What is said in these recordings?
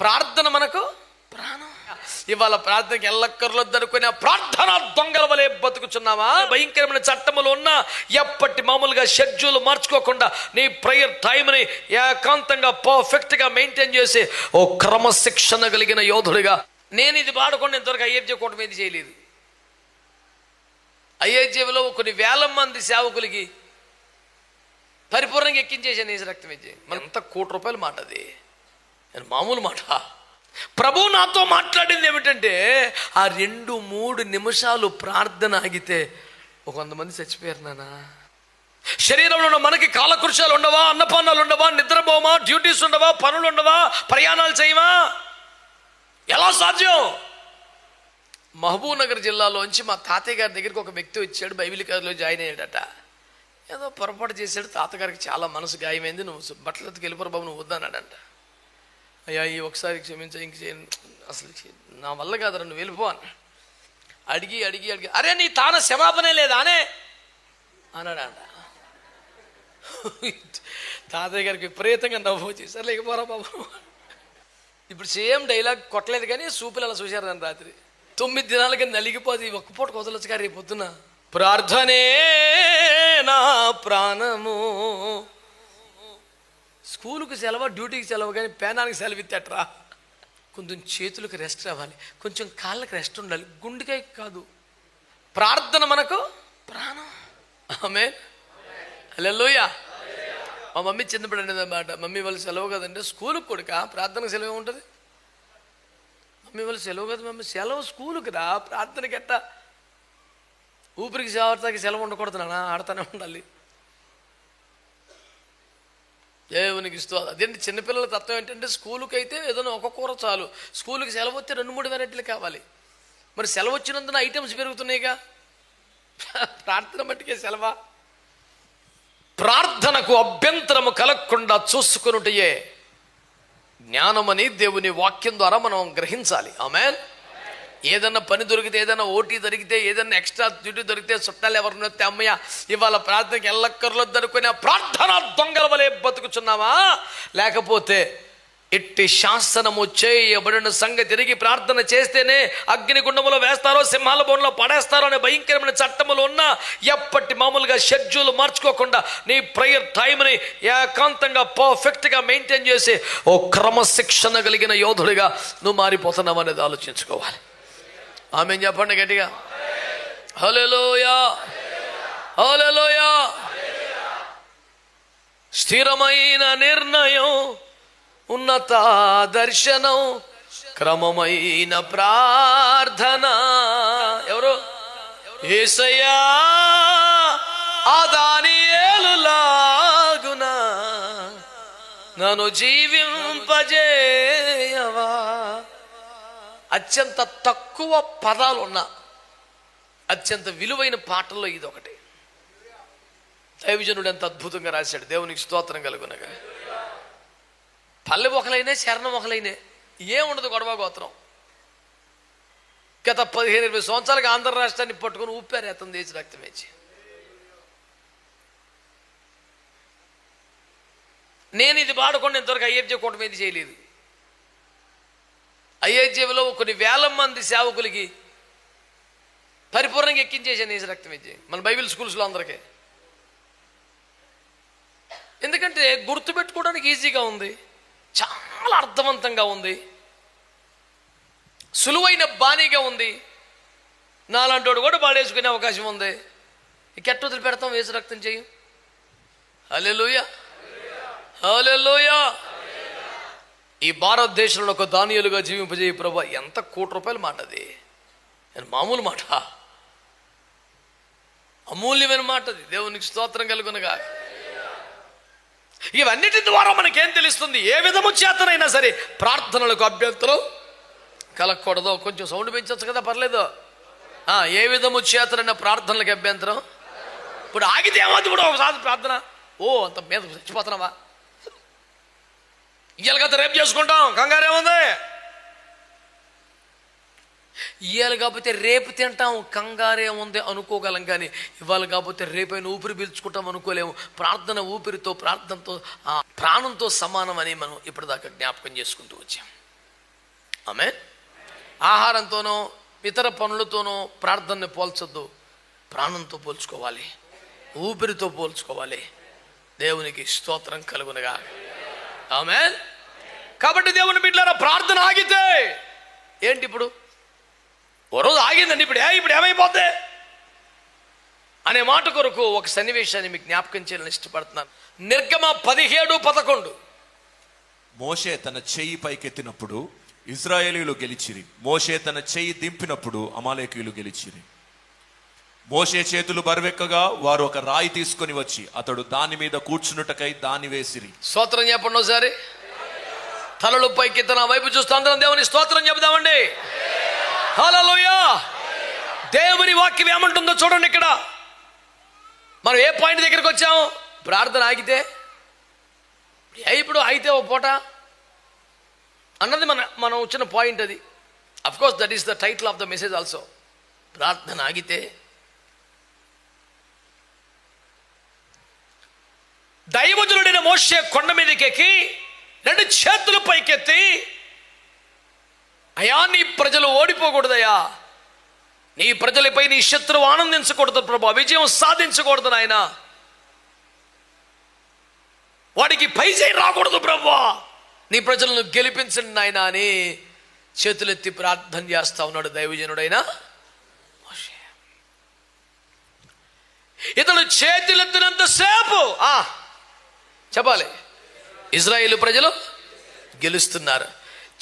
ప్రార్థన మనకు ప్రాణం. ఇవాళ ప్రార్థనకి ఎల్లక్కర్లొద్దు అనుకునే ప్రార్థన దొంగల వలె బతుకుచున్నావా? భయంకరమైన చట్టములు ఉన్నా ఎప్పటి మామూలుగా షెడ్యూల్ మార్చుకోకుండా నీ ప్రేయర్ టైంని ఏకాంతంగా పర్ఫెక్ట్గా మెయింటైన్ చేసి ఓ క్రమశిక్షణ కలిగిన యోధుడిగా. నేను ఇది వాడుకొని ఇంతవరకు ఐఎఫ్జే కూటమి ఏది చేయలేదు. ఐఎఫ్జేలో కొన్ని వేల మంది సేవకులకి పరిపూర్ణంగా ఎక్కించేసాను నీసు రక్తం ఇచ్చి. మన ఎంత ₹1,00,00,000 మాట అది, మామూలు మాట. ప్రభు నాతో మాట్లాడింది ఏమిటంటే ఆ 2-3 నిమిషాలు ప్రార్థన ఆగితే 100 మంది చచ్చిపోయారు నాన్న. శరీరంలో ఉన్న మనకి కాలకృషాలు ఉండవా, అన్నపానాలు ఉండవా, నిద్రపోమా, డ్యూటీస్ ఉండవా, పనులు ఉండవా, ప్రయాణాలు చేయమా? ఎలా సాధ్యం? మహబూబ్ నగర్ జిల్లాలోంచి మా తాతయ్య గారి దగ్గరికి ఒక వ్యక్తి వచ్చాడు. బైబిల్ కాలేజీలో జాయిన్ అయ్యాడట. ఏదో పొరపాటు చేశాడు. తాతగారికి చాలా మనసు గాయమైంది. నువ్వు బట్టలకి వెళ్ళిపోరు బాబు, నువ్వు వద్దన్నాడంట. అయ్యా ఈ ఒకసారి క్షమించ, ఇంక అసలు నా వల్ల కాదరా, నువ్వు వెళ్ళిపో అని అడిగి అడిగి అడిగి అరే నీ తాన క్షమాపణే లేదా అనే అన్నాడంట. తాతయ్య గారికి విపరీతంగా నవ్వు చేశారు. లేకపోరా బాబు. ఇప్పుడు సేమ్ డైలాగ్ కొట్టలేదు కానీ సూపులు అలా చూశారు దాన్ని. రాత్రి 9 దినాలకి నలిగిపోతే ఒక్క పూట వదలొచ్చు గారు. రేపు పొద్దున ప్రార్థనే నా ప్రాణము. స్కూలుకి సెలవు, డ్యూటీకి సెలవు, కానీ పేనానికి సెలవు ఇత్తట్రా. కొంచెం చేతులకు రెస్ట్ రావాలి, కొంచెం కాళ్ళకి రెస్ట్ ఉండాలి, గుండెకాయ కాదు. ప్రార్థన మనకు ప్రాణం. ఆమేన్, హల్లెలూయా. మా మమ్మీ చిన్నప్పుడు అన్నమాట, మమ్మీ వాళ్ళు సెలవు కదంటే స్కూలుకి కొడుక ప్రార్థనకు సెలవు ఉంటుంది. మమ్మీ వాళ్ళు సెలవు కదా మమ్మీ, సెలవు స్కూలుకి రా, ప్రార్థనకి ఎట్టా? ఊపిరికి సేవతాకి సెలవు ఉండకూడదు నాన్న, ఆడుతూనే ఉండాలి. దేవునికి ఇస్తూ అదేంటి చిన్నపిల్లల తత్వం ఏంటంటే స్కూలుకి అయితే ఏదైనా ఒక కూర చాలు, స్కూల్కి సెలవు వస్తే 2-3 వెరైటీలు కావాలి. మరి సెలవు వచ్చినందున ఐటమ్స్ పెరుగుతున్నాయిగా. ప్రార్థన మట్టుకే సెలవా? ప్రార్థనకు అభ్యంతరము కలగకుండా చూసుకున్నటయే జ్ఞానమని దేవుని వాక్యం ద్వారా మనం గ్రహించాలి. ఆమేన్. ఏదన్నా పని దొరికితే, ఏదైనా ఓటీ దొరికితే, ఏదైనా ఎక్స్ట్రా డ్యూటీ దొరికితే, చుట్టాలు ఎవరిని వస్తే అమ్మయ్య ఇవాళ ప్రార్థనకి ఎల్లక్కర్లొద్దు అనుకునే ప్రార్థన దొంగల వలె బతుకుచున్నావా? లేకపోతే ఇట్టి శాసనము చేయబడిన సంగతి తిరిగి ప్రార్థన చేస్తేనే అగ్నిగుండములో వేస్తారో, సింహాల బోన్లో పడేస్తారో అనే భయంకరమైన చట్టములు ఉన్నా ఎప్పటి మామూలుగా షెడ్యూల్ మార్చుకోకుండా నీ ప్రేయర్ టైంని ఏకాంతంగా పర్ఫెక్ట్గా మెయింటైన్ చేసి ఓ క్రమశిక్షణ కలిగిన యోధుడిగా నువ్వు మారిపోతున్నావు అనేది ఆలోచించుకోవాలి. ఆమేన్ చెప్పండి గట్టిగా. హల్లెలూయా, హల్లెలూయా. స్థిరమైన నిర్ణయం, ఉన్నత దర్శనం, క్రమమైన ప్రార్థన. ఎవరు? యేసయ్యా ఆ దానియేలులాగునా నన్ను జీవింపజేయవా. అత్యంత తక్కువ పదాలు ఉన్న అత్యంత విలువైన పాటల్లో ఇది ఒకటి. దైవజనుడు ఎంత అద్భుతంగా రాశాడు. దేవునికి స్తోత్రం కలుగునగా. పల్లె ఒకలైనా, శరణం ఒకలైనా, ఏముండదు గొడవ గోత్రం. గత 15-20 సంవత్సరాలుగా ఆంధ్ర రాష్ట్రాన్ని పట్టుకుని ఊపారు అతను దేశ రక్తం వేచి. నేను ఇది వాడుకొని ఇంతవరకు ఐఎఫ్జే కూటమి ఏది చేయలేదు. ఐఎఫ్జేలో కొన్ని వేల మంది సేవకులకి పరిపూర్ణంగా ఎక్కించేసాను నీసు రక్తం ఇచ్చి, మన బైబిల్ స్కూల్స్లో అందరికీ. ఎందుకంటే గుర్తుపెట్టుకోవడానికి ఈజీగా ఉంది, చాలా అర్థవంతంగా ఉంది, సులువైన బాణీగా ఉంది. నాలాంటోడు కూడా పాడేసుకునే అవకాశం ఉంది. కెట్ట వదిలి పెడతాం వేసు రక్తం చేయం. హల్లెలూయా, హల్లెలూయా. ఈ భారతదేశంలో ఒక దానియేలుగా జీవింపజేయ ప్రభు. ఎంత ₹1,00,00,000 మాట అది, మామూలు మాట, అమూల్యమైన మాట అది. దేవునికి స్తోత్రం కలుగునగా. ఇవన్నిటి ద్వారా మనకేం తెలుస్తుంది? ఏ విధము చేతనైనా సరే ప్రార్థనలకు అభ్యంతరం కలగకూడదు. కొంచెం సౌండ్ పెంచవచ్చు కదా, పర్లేదు. ఏ విధము చేతనైనా ప్రార్థనలకు అభ్యంతరం. ఇప్పుడు ఆగితే ఏమవుతుంది? ఇప్పుడు ఒకసారి ప్రార్థన, ఓ అంత మీద చచ్చిపోతున్నావా, ఇవాళ కదా రేపు చేసుకుంటాం, కంగారేముంది. ఇవాళ కాకపోతే రేపు తింటాం, కంగారేముంది అనుకోగలం. కానీ ఇవాళ కాకపోతే రేపైనా ఊపిరి పీల్చుకుంటాం అనుకోలేము. ప్రార్థన ఊపిరితో, ప్రార్థనతో, ప్రాణంతో సమానం అని మనం ఇప్పటిదాకా జ్ఞాపకం చేసుకుంటూ వచ్చాం. ఆమె ఆహారంతోనో ఇతర పనులతోనో ప్రార్థనని పోల్చొద్దు. ప్రాణంతో పోల్చుకోవాలి, ఊపిరితో పోల్చుకోవాలి. దేవునికి స్తోత్రం కలుగునుగా. ఆమేన్. కాబట్టి దేవుని బిడ్డలారా, ప్రార్థన ఆగితే ఏంటి? ఇప్పుడు ఓ రోజు ఆగిందండి, ఇప్పుడు ఏమైపోద్ది అనే మాట కొరకు ఒక సన్నివేశాన్ని మీకు జ్ఞాపకం చేయాలని ఇష్టపడుతున్నాను. నిర్గమ 17:11. మోషే తన చెయ్యి పైకెత్తినప్పుడు ఇశ్రాయేలీయులు గెలిచిరి. మోషే తన చెయ్యి దింపినప్పుడు అమాలేకీయులు గెలిచిరి. మోషే చేతులు బరువెక్కగా వారు ఒక రాయి తీసుకొని వచ్చి అతడు దాని మీద కూర్చున్నటకై దాన్ని వేసిరి. స్తోత్రం చెప్పండి ఒకసారి. తలలు పైకెత్తి నా వైపు చూస్తూ అందరం దేవుని స్తోత్రం చెబుదామండి. హల్లెలూయా. దేవుని వాక్యం ఏమంటుందో చూడండి. ఇక్కడ మనం ఏ పాయింట్ దగ్గరికి వచ్చాము? ప్రార్థన ఆగితే, ఇప్పుడు అయితే ఓ పూట అన్నది మనం వచ్చిన పాయింట్. అది of course that is the title of the message also. ప్రార్థన ఆగితే దైవజనుడైన మోషే కొండ మీదకి ఎక్కి 2 చేతులు పైకెత్తి, అయ్యా నీ ప్రజలు ఓడిపోకూడదయ్యా, నీ ప్రజలపై నీ శత్రువు ఆనందించకూడదు ప్రభా, విజయం సాధించకూడదు నాయన, వాడికి పై చేయి రాకూడదు ప్రభా, నీ ప్రజలను గెలిపించండి నాయన అని చేతులెత్తి ప్రార్థన చేస్తా ఉన్నాడు దైవజనుడైన మోషే. ఇతడు చేతులెత్తినంతసేపు చెప్పాలి, ఇజ్రాయేలు ప్రజలు గెలుస్తున్నారు.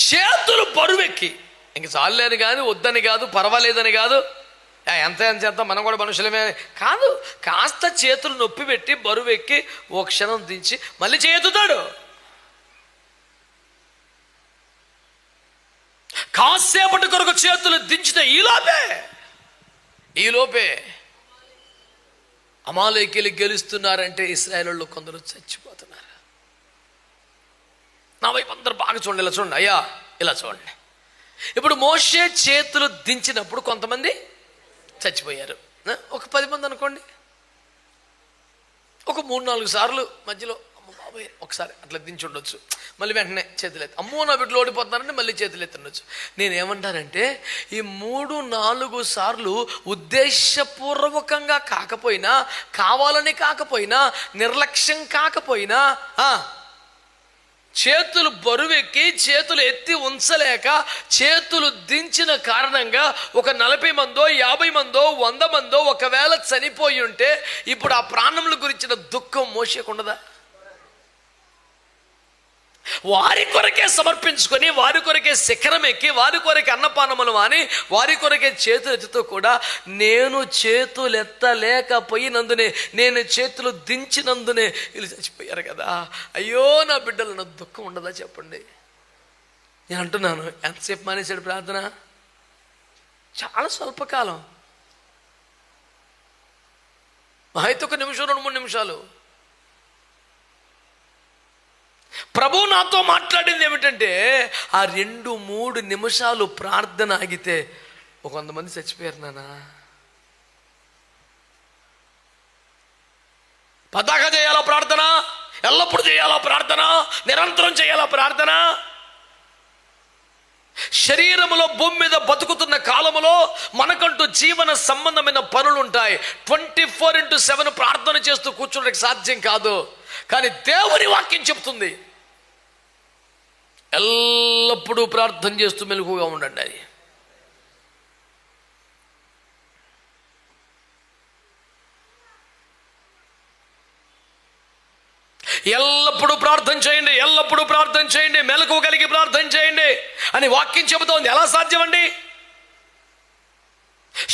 చేతులు బరువెక్కి, ఇంక చాలేని కాదు, వద్దని కాదు, పర్వాలేదని కాదు, ఎంత మనం కూడా మనుషులమే కాదు, కాస్త చేతులు నొప్పి పెట్టి బరువెక్కి ఓ క్షణం దించి మళ్ళీ చేతుతాడు. కాసేపటి కొరకు చేతులు దించితే ఈలోపే అమాలేకీయులు గెలుస్తున్నారంటే ఇశ్రాయేలు కొందరు చచ్చిపోతున్నారు. నా వైపు అందరు బాగా చూడండి, ఇలా చూడండి అయ్యా, ఇలా చూడండి. ఇప్పుడు మోషే చేతులు దించినప్పుడు కొంతమంది చచ్చిపోయారు. ఒక 10 మంది అనుకోండి. ఒక 3-4 సార్లు మధ్యలో అమ్మ బాబాయ్ ఒకసారి అట్లా దించి ఉండొచ్చు, మళ్ళీ వెంటనే చేతులెత్తి అమ్మో నా బిడ్డలు ఓడిపోతున్నారంటే మళ్ళీ చేతులెత్తి ఉండొచ్చు. నేనేమంటానంటే ఈ 3-4 సార్లు ఉద్దేశపూర్వకంగా కాకపోయినా, కావాలని కాకపోయినా, నిర్లక్ష్యం కాకపోయినా, చేతులు బరువెక్కి చేతులు ఎత్తి ఉంచలేక చేతులు దించిన కారణంగా ఒక 40 మందో 50 మందో 100 మందో ఒకవేళ చనిపోయి ఉంటే ఇప్పుడు ఆ ప్రాణముల గురించిన దుఃఖం మోసేకుండదా? వారి కొరకే సమర్పించుకొని, వారి కొరకే శిఖరం ఎక్కి, వారి కొరకే అన్నపానములు మాని, వారి కొరకే చేతులెత్తుతూ కూడా నేను చేతులు ఎత్తలేకపోయినందునే, నేను చేతులు దించినందునే వీళ్ళు చచ్చిపోయారు కదా, అయ్యో నా బిడ్డలు, నా దుఃఖం ఉండదా చెప్పండి? నేను అంటున్నాను, ఎంతసేపు మానేశాడు ప్రార్థన? చాలా స్వల్పకాలం, అయితే 1 నిమిషం 2-3 నిమిషాలు. ప్రభు నాతో మాట్లాడింది ఏమిటంటే, ఆ 2-3 నిమిషాలు ప్రార్థన ఆగితే 100 మంది చచ్చిపోయారు నానా. పతాక చేయాలా ప్రార్థన, ఎల్లప్పుడు చేయాలా ప్రార్థన, నిరంతరం చేయాలా ప్రార్థన. శరీరములో భూమి మీద బతుకుతున్న కాలములో మనకంటూ జీవన సంబంధమైన పనులు ఉంటాయి. 24/7 ప్రార్థన చేస్తూ కూర్చోడానికి సాధ్యం కాదు. కానీ దేవుని వాక్యం చెప్తుంది, ఎల్లప్పుడూ ప్రార్థన చేస్తూ మెలకుగా ఉండండి అని. ఎల్లప్పుడూ ప్రార్థన చేయండి, ఎల్లప్పుడూ ప్రార్థన చేయండి, మెలకువ కలిగి ప్రార్థన చేయండి అని వాక్యం చెబుతోంది. ఎలా సాధ్యమండి?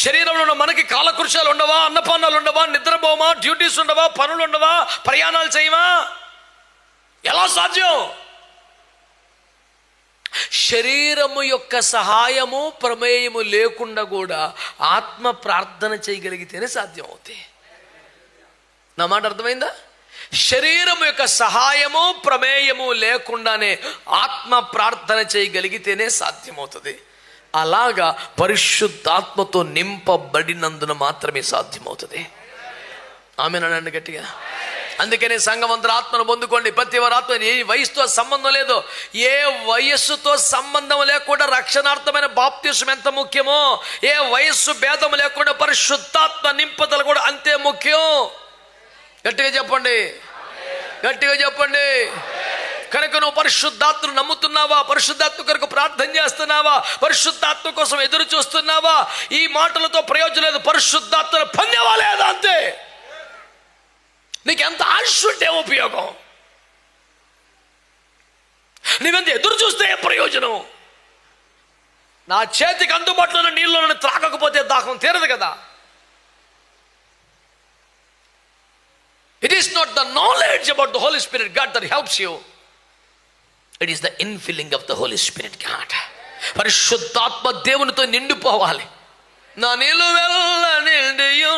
శరీరంలో మనకి కాలకృషాలు ఉండవా, అన్నపానాలు ఉండవా, నిద్రపోమా, డ్యూటీస్ ఉండవా, పనులు ఉండవా, ప్రయాణాలు చేయమా? ఎలా సాధ్యం? శరీరము యొక్క సహాయము ప్రమేయము లేకుండా కూడా ఆత్మ ప్రార్థన చేయగలిగితేనే సాధ్యం అవుతాయి. నా మాట అర్థమైందా? శరీరము యొక్క సహాయము ప్రమేయము లేకుండానే ఆత్మ ప్రార్థన చేయగలిగితేనే సాధ్యమవుతుంది. అలాగా పరిశుద్ధాత్మతో నింపబడినందున మాత్రమే సాధ్యమవుతుంది. ఆమేన్ అనండి గట్టిగా. అందుకనే సంఘమంతర ఆత్మను పొందుకోండి. ప్రతి వారి ఆత్మ ఏ వయసుతో సంబంధం లేదు, ఏ వయస్సుతో సంబంధం లేకుండా రక్షణార్థమైన బాప్తిస్మం ఎంత ముఖ్యమో, ఏ వయస్సు భేదం లేకుండా పరిశుద్ధాత్మ నింపుదల కూడా అంతే ముఖ్యం. గట్టిగా చెప్పండి, గట్టిగా చెప్పండి. కనుక నువ్వు పరిశుద్ధాత్మను నమ్ముతున్నావా? పరిశుద్ధాత్మ కొరకు ప్రార్థన చేస్తున్నావా? పరిశుద్ధాత్మ కోసం ఎదురు చూస్తున్నావా? ఈ మాటలతో ప్రయోజనం లేదు. పరిశుద్ధాత్మను పొందేవా లేదా అంతే. నీకెంత ఆశ ఉంటే ఉపయోగం? నువ్వెంత ఎదురు చూస్తే ప్రయోజనం? నా చేతికి అందుబాటులో ఉన్న నీళ్ళను త్రాగకపోతే దాహం తీరదు కదా. It is not the knowledge about the Holy Spirit, God, that helps you. It is the infilling of the Holy Spirit, God. పరిశుద్ధాత్మ దేవునితో నిండిపోవాలి. నా నిలువెల్ల నిండియు.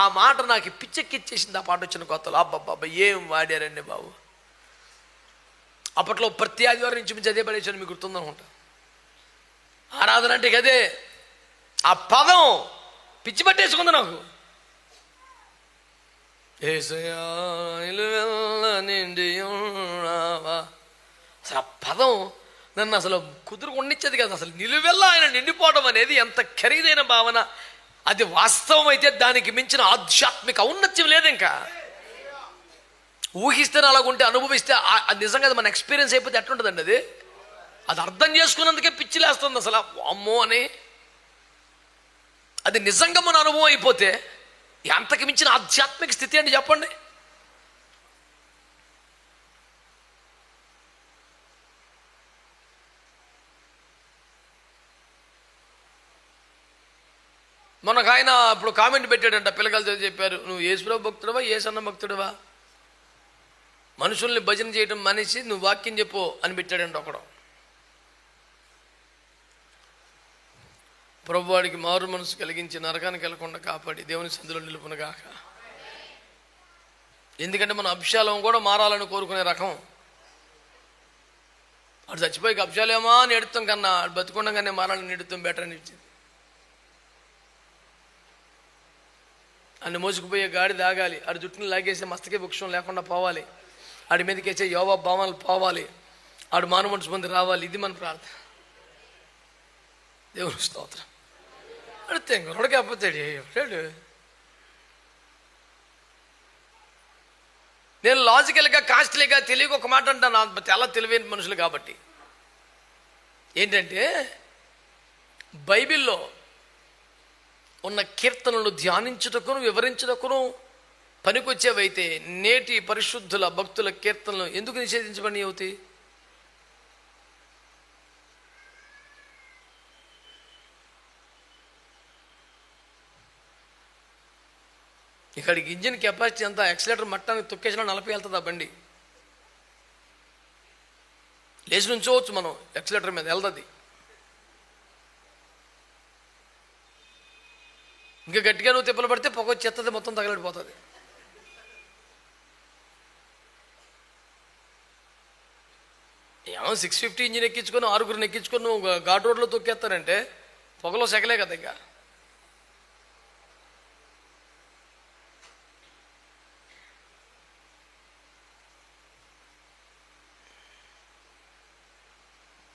ఆ మాట నాకు పిచ్చెక్కిచ్చేసింది ఆ పాట వచ్చిన కొత్తలో. అబ్బాబ్బా ఏం వాడారండి బాబు. అప్పట్లో ప్రతి ఆదివారం నుంచి అదే పడేసాను, మీకు గుర్తుందనుకుంటా. ఆరాధన అంటే అదే. ఆ పదం పిచ్చి పట్టేసుకుంది నాకు. అసలు ఆ పదం నన్ను అసలు కుదురుకుండిచ్చేది కదా. అసలు నిలువెల్లా ఆయన నిండిపోవడం అనేది ఎంత ఖరీదైన భావన. అది వాస్తవం అయితే దానికి మించిన ఆధ్యాత్మిక ఔన్నత్యం లేదు. ఇంకా ఊహిస్తే అలాగుంటే, అనుభవిస్తే అది నిజంగా అది మన ఎక్స్పీరియన్స్ అయిపోతే ఎట్లుంటుందండి అది. అది అర్థం చేసుకున్నందుకే పిచ్చిలేస్తుంది అసలు. అమ్మో అని అది నిజంగా మన అనుభవం అయిపోతే అంతకు మించిన ఆధ్యాత్మిక స్థితి అండి చెప్పండి. మనకు ఆయన ఇప్పుడు కామెంట్ పెట్టాడంట, పిల్లగాలతో చెప్పారు, నువ్వు యేసుప్రభు భక్తుడవా యేసన్న భక్తుడవా? మనుషుల్ని భజన చేయడం మనిషి, నువ్వు వాక్యం చెప్పు అని పెట్టాడంట ఒకడు. ప్రభువాడికి మారు మనసు కలిగించి నరకానికి వెళ్ళకుండా కాపాడి దేవుని సందులో నిలుపునుగాక. ఎందుకంటే మన అభిషాలం కూడా మారాలని కోరుకునే రకం. అటు చచ్చిపోయి అభిషాలేమా అని ఎడుతాం కన్నా అటు బతుకుండగానే మారాలని ఎడుతాం బెటర్ అని ఇచ్చింది. అన్ని మోసుకుపోయే గాడి దాగాలి, ఆడి జుట్టుని లాగేసే మస్తకే వృక్షం లేకుండా పోవాలి, ఆడి మీదకి వచ్చే యోవా భావాలు పోవాలి, ఆడు మానవ మనసు మంది రావాలి. ఇది మన ప్రార్థన. దేవుని స్తోత్రం. అడితే ఇంకొకడికపోతే నేను లాజికల్గా కాస్ట్లీగా తెలియక ఒక మాట అంటాను, చాలా తెలివైన మనుషులు కాబట్టి. ఏంటంటే బైబిల్లో ఉన్న కీర్తనలు ధ్యానించుటకును వివరించుటకును పనికొచ్చేవైతే నేటి పరిశుద్ధుల భక్తుల కీర్తనలు ఎందుకు నిషేధించబడి అవుతాయి? ఇక్కడికి ఇంజిన్ కెపాసిటీ అంతా యాక్సిలేటర్ మట్టానికి తొక్కేసినా 40 వెళ్తుంది ఆ బండి. లేచి నుంచోవచ్చు మనం, యాక్సిలేటర్ మీద వెళ్తుంది. ఇంకా గట్టిగా నువ్వు తిప్పలు పడితే పొగ చెత్తది మొత్తం తగలడిపోతుంది. ఏమో 650 ఇంజిన్ ఎక్కించుకొని 6గురిని ఎక్కించుకొని నువ్వు ఘాట్ రోడ్లో తొక్కేస్తానంటే పొగలో సెగలే కదా. ఇంకా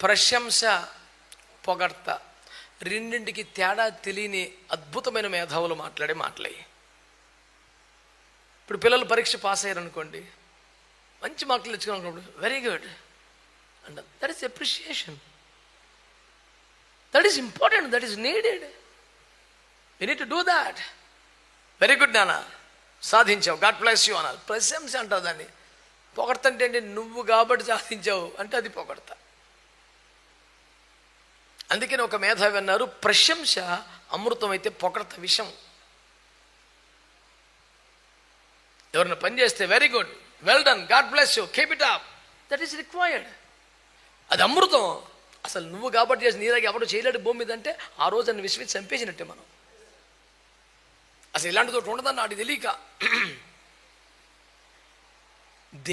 ప్రశంస, పొగడ్త రెండింటికి తేడా తెలియని అద్భుతమైన మేధావులు మాట్లాడే మాటలే. ఇప్పుడు పిల్లలు పరీక్ష పాస్ అయ్యారనుకోండి, మంచి మార్కులు తెచ్చుకోవాలనుకోండి, very good and that is appreciation, that is important, that is needed, you need to do that. Very good నాన్న, సాధించావు, గాడ్ బ్లెస్ యూ అనాలి. ప్రశంస అంటారు దాన్ని. పొగడత అంటే ఏంటి? నువ్వు కాబట్టి సాధించావు అంటే అది పొగడత. అందుకని ఒక మేధావి అన్నారు, ప్రశంస అమృతం అయితే పొగడత విషం. ఎవరైనా పని చేస్తే very good, well done, God bless you, keep it up, that is required. అది అమృతం. అసలు నువ్వు కాబట్టి చేసి నీలాగా ఎవరు చేయలేడు భూమి మీద అంటే ఆ రోజు అన్ని విశ్వసి చంపేసినట్టే మనం. అసలు ఇలాంటి తోటి ఉండదని నాటి తెలియక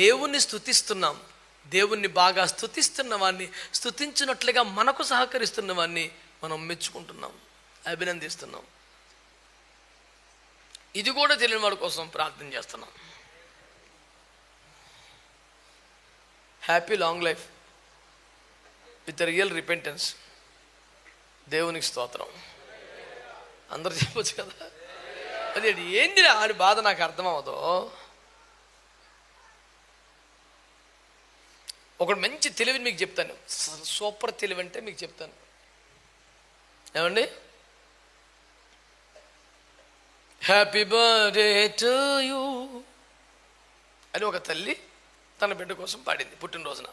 దేవుణ్ణి స్తుతిస్తున్నాం. దేవుణ్ణి బాగా స్తుతిస్తున్న వాడిని, స్తుతించినట్లుగా మనకు సహకరిస్తున్న వాడిని మనం మెచ్చుకుంటున్నాం, అభినందిస్తున్నాం. ఇది కూడా తెలియని వాడి కోసం ప్రార్థన చేస్తున్నాం. Happy long life with real repentance. దేవునికి స్తోత్రం. అందరూ చెప్పొచ్చు కదా. అది ఏందిరా ఆడి బాధ నాకు అర్థమవుదో. ఒకటి మంచి తెలివిని మీకు చెప్తాను, సూపర్ తెలివి అంటే మీకు చెప్తాను. ఏమండి, హ్యాపీ బర్త్డే టు యూ అని ఒక తల్లి తన బిడ్డ కోసం పాడింది పుట్టినరోజున.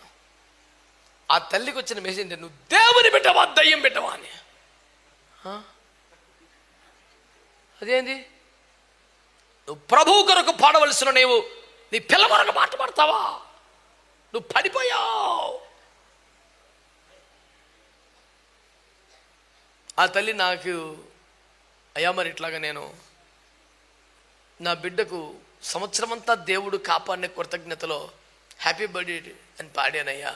ఆ తల్లికి వచ్చిన మెసేజ్ అంటే, నువ్వు దేవుని బిడ్డవా దయ్యం బిడ్డవా అని. అదేంది, నువ్వు ప్రభు కొరకు పాడవలసిన నీవు నీ పిల్ల కొరకు పాట పాడతావా? నువ్వు పడిపోయావు. ఆ తల్లి నాకు, అయ్యా మరి ఇట్లాగా నేను నా బిడ్డకు సంవత్సరం అంతా దేవుడు కాపాడిన కృతజ్ఞతలో హ్యాపీ బర్త్డే అని పాడానయ్యా.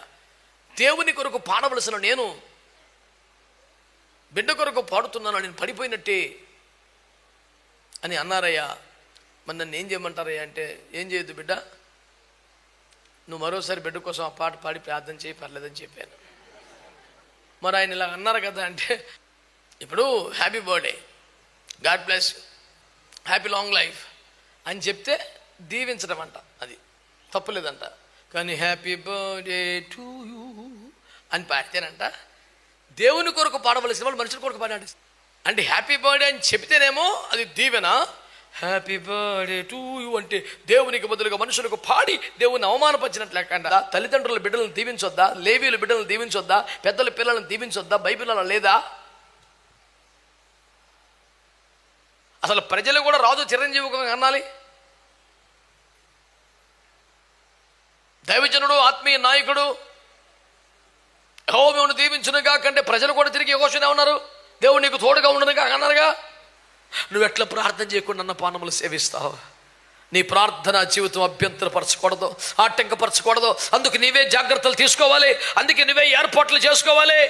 దేవుని కొరకు పాడవలసిన నేను బిడ్డ కొరకు పాడుతున్నాను, నేను పడిపోయినట్టే అని అన్నారయ్యా. మరి నన్ను ఏం చేయమంటారయ్యా అంటే, ఏం చేయొద్దు బిడ్డ, నువ్వు మరోసారి బిడ్డ కోసం ఆ పాట పాడి ప్రార్థన చేయి, పర్లేదని చెప్పాను. మరి ఆయన ఇలా అన్నారు కదా అంటే, ఇప్పుడు happy birthday, God bless, happy long life అని చెప్తే దీవించడం అంట, అది తప్పులేదంట. కానీ హ్యాపీ బర్త్డే టు యూ అని పాడితేనంట దేవుని కొరకు పాడవలసిన వాళ్ళు మనుషుల కొరకు పాడాడు. అంటే హ్యాపీ బర్త్డే అని చెప్తేనేమో అది దీవెన, హ్యాపీ బర్త్డే టు యూ అంటే దేవునికి బదులుగా మనుషులకు పాడి దేవుని అవమానపరిచినట్లు లేకుండా. తల్లిదండ్రుల బిడ్డలను దీవించొద్దా? లేవీల బిడ్డలను దీవించొద్దా? పెద్దల పిల్లలను దీవించొద్దా? బైబిల్ అలా లేదా? అసలు ప్రజలు కూడా రాజు చిరంజీవి అనాలి. దైవజనుడు, ఆత్మీయ నాయకుడు యెహోవాను దీవించునుగా కంటే ప్రజలు కూడా తిరిగి యెహోషువనే ఉన్నారు, దేవుడు నీకు తోడుగా ఉండనుగా అన్నారుగా. నువ్వు ఎట్లా ప్రార్థన చేయకుండా అన్న పానములు సేవిస్తావు? నీ ప్రార్థన జీవితం అభ్యంతరపరచకూడదు, ఆటంకపరచకూడదు. అందుకు నీవే జాగ్రత్తలు తీసుకోవాలి, అందుకే నువ్వే ఏర్పాట్లు చేసుకోవాలి.